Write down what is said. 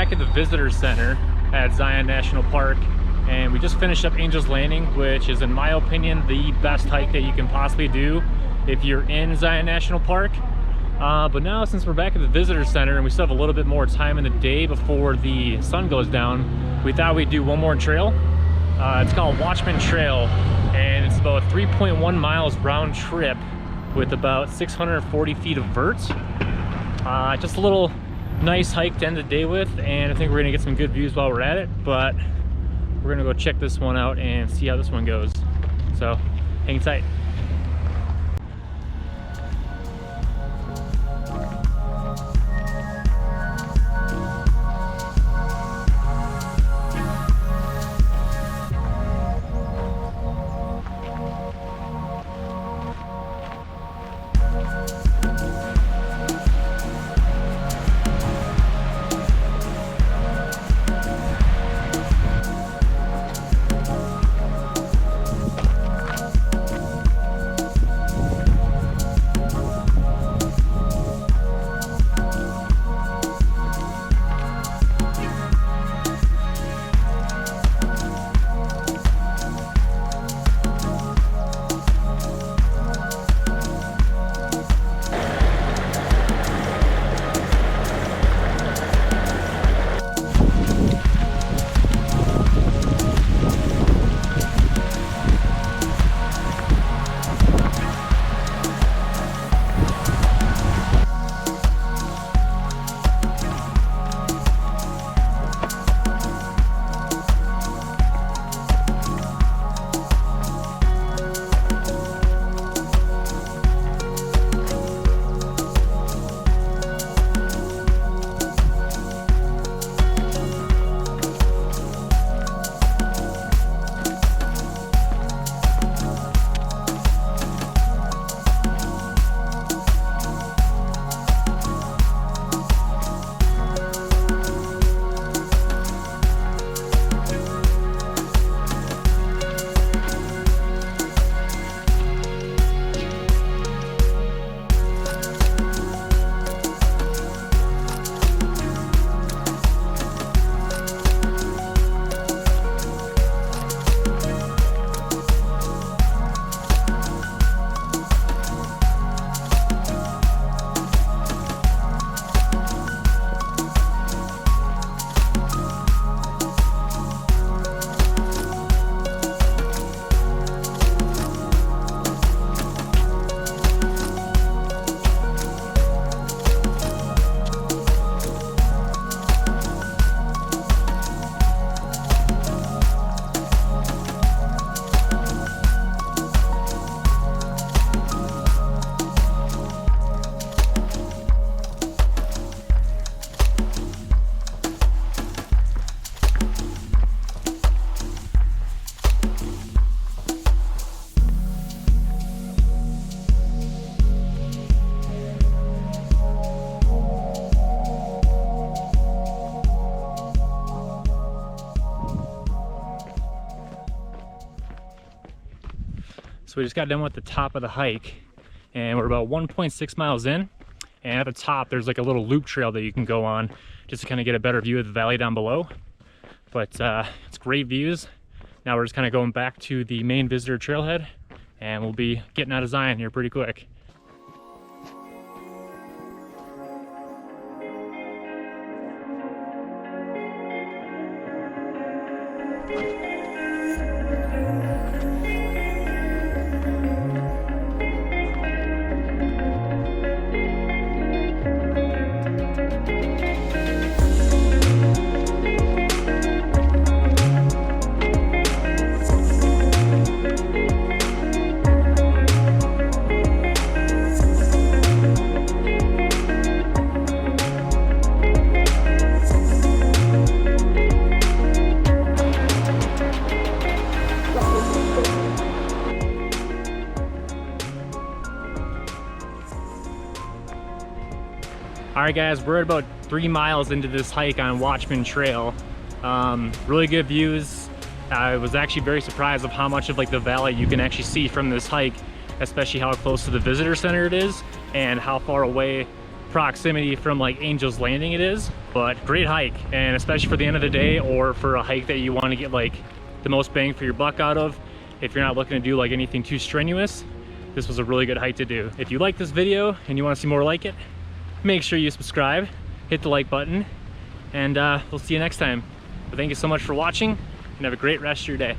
back at the visitor center at Zion National Park, and we just finished up Angel's Landing, which is, in my opinion, the best hike that you can possibly do if you're in Zion National Park. But now, since we're back at the visitor center and we still have a little bit more time in the day before the sun goes down, we thought we'd do one more trail. It's called Watchman Trail, and it's about 3.1 miles round trip with about 640 feet of vert. Just a little nice hike to end the day with, and I think we're gonna get some good views while we're at it, but we're gonna go check this one out and see how this one goes. So hang tight. So we just got done with the top of the hike, and we're about 1.6 miles in, and at the top there's like a little loop trail that you can go on just to kind of get a better view of the valley down below. But it's great views. Now we're just kind of going back to the main visitor trailhead, and we'll be getting out of Zion here pretty quick. All right guys, we're about 3 miles into this hike on Watchman Trail. Really good views. I was actually very surprised of how much of like the valley you can actually see from this hike, especially how close to the visitor center it is and how far away proximity from like Angel's Landing it is, but great hike, and especially for the end of the day or for a hike that you want to get like the most bang for your buck out of. If you're not looking to do like anything too strenuous, this was a really good hike to do. If you like this video and you want to see more like it, make sure you subscribe, hit the like button, and we'll see you next time. But thank you so much for watching, and have a great rest of your day.